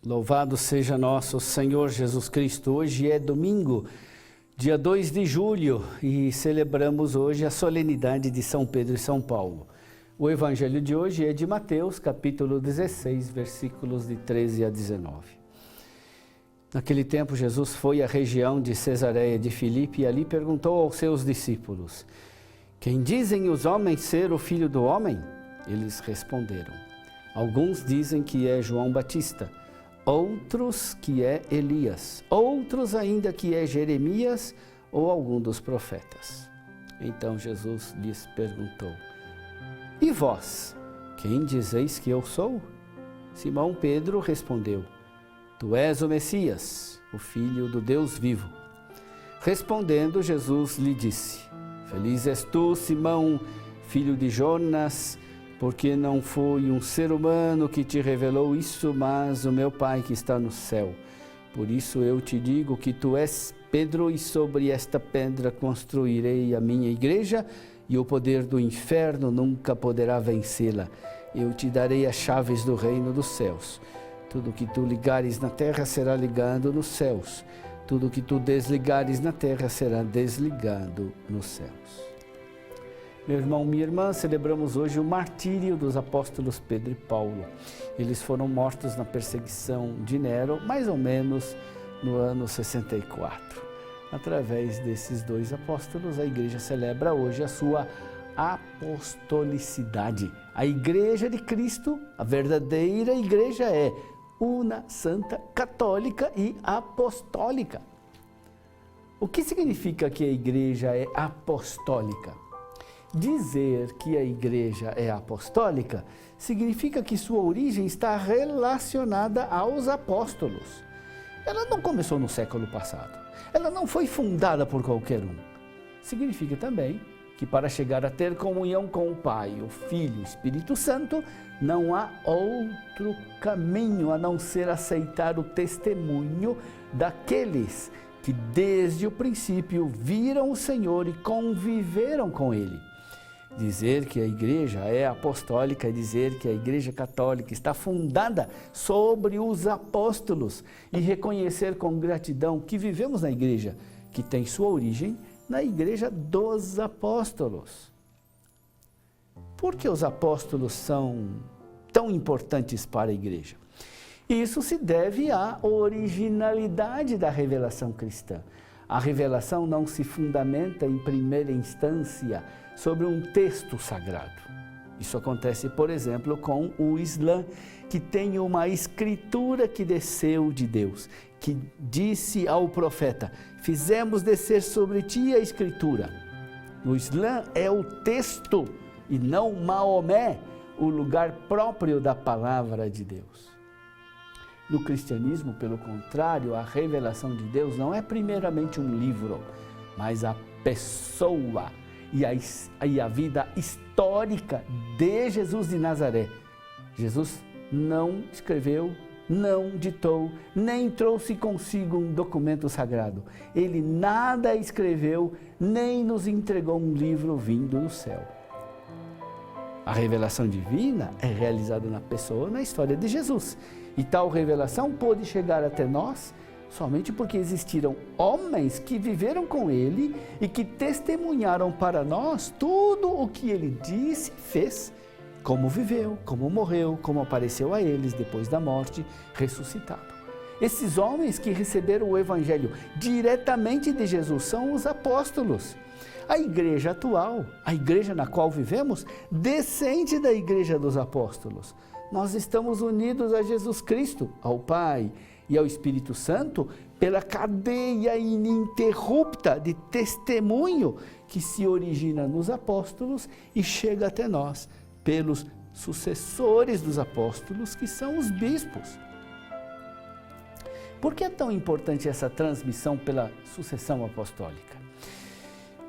Louvado seja nosso Senhor Jesus Cristo. Hoje é domingo, dia 2 de julho, e celebramos hoje a solenidade de São Pedro e São Paulo. O evangelho de hoje é de Mateus, capítulo 16, versículos de 13 a 19. Naquele tempo, Jesus foi à região de Cesareia de Filipe e ali perguntou aos seus discípulos: quem dizem os homens ser o Filho do Homem? Eles responderam: alguns dizem que é João Batista, outros que é Elias, outros ainda que é Jeremias ou algum dos profetas. Então Jesus lhes perguntou: e vós, quem dizeis que eu sou? Simão Pedro respondeu: tu és o Messias, o Filho do Deus vivo. Respondendo, Jesus lhe disse: feliz és tu, Simão, filho de Jonas, porque não foi um ser humano que te revelou isso, mas o meu Pai que está no céu. Por isso eu te digo que tu és Pedro, e sobre esta pedra construirei a minha igreja, e o poder do inferno nunca poderá vencê-la. Eu te darei as chaves do reino dos céus. Tudo que tu ligares na terra será ligado nos céus. Tudo que tu desligares na terra será desligado nos céus. Meu irmão, minha irmã, celebramos hoje o martírio dos apóstolos Pedro e Paulo. Eles foram mortos na perseguição de Nero, mais ou menos no ano 64. Através desses dois apóstolos, a igreja celebra hoje a sua apostolicidade. A igreja de Cristo, a verdadeira igreja, é una, santa, católica e apostólica. O que significa que a igreja é apostólica? Dizer que a igreja é apostólica significa que sua origem está relacionada aos apóstolos. Ela não começou no século passado. Ela não foi fundada por qualquer um. Significa também que para chegar a ter comunhão com o Pai, o Filho e o Espírito Santo, não há outro caminho a não ser aceitar o testemunho daqueles que desde o princípio viram o Senhor e conviveram com Ele. Dizer que a igreja é apostólica é dizer que a igreja católica está fundada sobre os apóstolos e reconhecer com gratidão que vivemos na igreja que tem sua origem na igreja dos apóstolos. Por que os apóstolos são tão importantes para a igreja? Isso se deve à originalidade da revelação cristã. A revelação não se fundamenta em primeira instância sobre um texto sagrado. Isso acontece, por exemplo, com o Islã, que tem uma escritura que desceu de Deus, que disse ao profeta: fizemos descer sobre ti a escritura. No Islã é o texto e não Maomé o lugar próprio da palavra de Deus. No cristianismo, pelo contrário, a revelação de Deus não é primeiramente um livro, mas a pessoa e a vida histórica de Jesus de Nazaré. Jesus não escreveu, não ditou, nem trouxe consigo um documento sagrado. Ele nada escreveu, nem nos entregou um livro vindo do céu. A revelação divina é realizada na pessoa, na história de Jesus. E tal revelação pôde chegar até nós somente porque existiram homens que viveram com ele e que testemunharam para nós tudo o que ele disse e fez, como viveu, como morreu, como apareceu a eles depois da morte, ressuscitado. Esses homens que receberam o evangelho diretamente de Jesus são os apóstolos. A igreja atual, a igreja na qual vivemos, descende da igreja dos apóstolos. Nós estamos unidos a Jesus Cristo, ao Pai e ao Espírito Santo, pela cadeia ininterrupta de testemunho que se origina nos apóstolos e chega até nós, pelos sucessores dos apóstolos, que são os bispos. Por que é tão importante essa transmissão pela sucessão apostólica?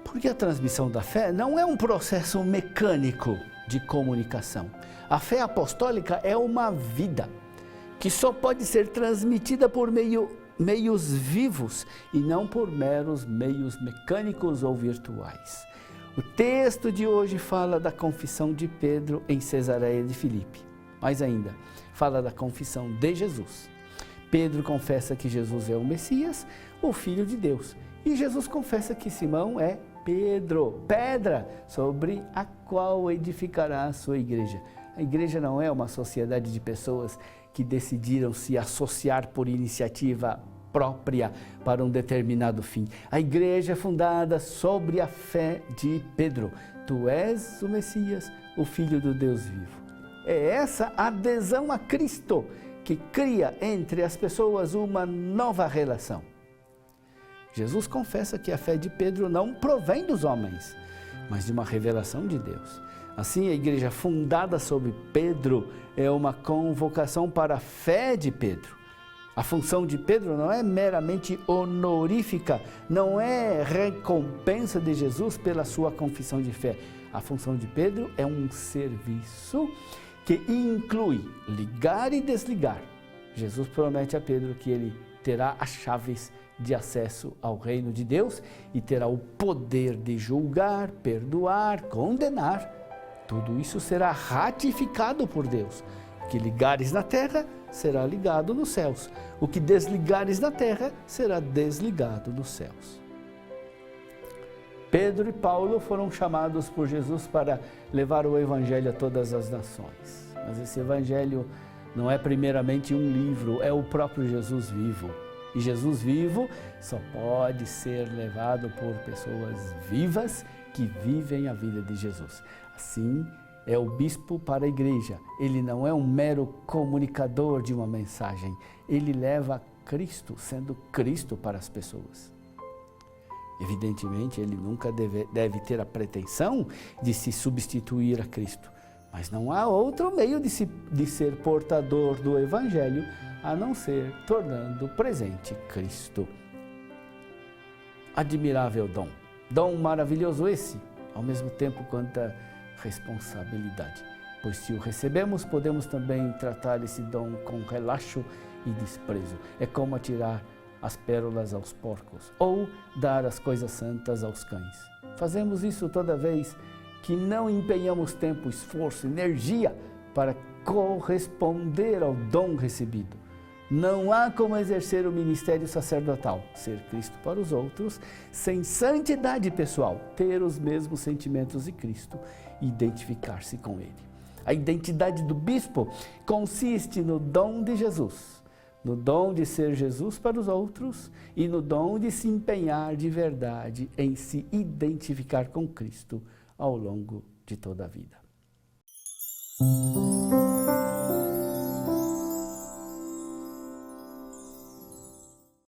Porque a transmissão da fé não é um processo mecânico de comunicação. A fé apostólica é uma vida que só pode ser transmitida por meios vivos e não por meros meios mecânicos ou virtuais. O texto de hoje fala da confissão de Pedro em Cesareia de Filipe. Mais ainda, fala da confissão de Jesus. Pedro confessa que Jesus é o Messias, o Filho de Deus. E Jesus confessa que Simão é pedra sobre a qual edificará a sua igreja. A igreja não é uma sociedade de pessoas que decidiram se associar por iniciativa própria para um determinado fim. A igreja é fundada sobre a fé de Pedro. Tu és o Messias, o Filho do Deus vivo. É essa adesão a Cristo que cria entre as pessoas uma nova relação. Jesus confessa que a fé de Pedro não provém dos homens, mas de uma revelação de Deus. Assim, a igreja fundada sobre Pedro é uma convocação para a fé de Pedro. A função de Pedro não é meramente honorífica, não é recompensa de Jesus pela sua confissão de fé. A função de Pedro é um serviço que inclui ligar e desligar. Jesus promete a Pedro que ele terá as chaves de acesso ao reino de Deus e terá o poder de julgar, perdoar, condenar. Tudo isso será ratificado por Deus. O que ligares na terra será ligado nos céus. O que desligares na terra será desligado nos céus. Pedro e Paulo foram chamados por Jesus para levar o evangelho a todas as nações. Mas esse evangelho não é primeiramente um livro, é o próprio Jesus vivo. E Jesus vivo só pode ser levado por pessoas vivas que vivem a vida de Jesus. Assim, é o bispo para a igreja. Ele não é um mero comunicador de uma mensagem. Ele leva Cristo, sendo Cristo para as pessoas. Evidentemente, ele nunca deve ter a pretensão de se substituir a Cristo. Mas não há outro meio de ser portador do Evangelho a não ser tornando presente Cristo. Admirável dom. Dom maravilhoso esse, ao mesmo tempo quanta responsabilidade. Pois se o recebemos, podemos também tratar esse dom com relaxo e desprezo. É como atirar as pérolas aos porcos ou dar as coisas santas aos cães. Fazemos isso toda vez que não empenhamos tempo, esforço, energia para corresponder ao dom recebido. Não há como exercer o ministério sacerdotal, ser Cristo para os outros, sem santidade pessoal, ter os mesmos sentimentos de Cristo e identificar-se com Ele. A identidade do bispo consiste no dom de Jesus, no dom de ser Jesus para os outros e no dom de se empenhar de verdade em se identificar com Cristo ao longo de toda a vida.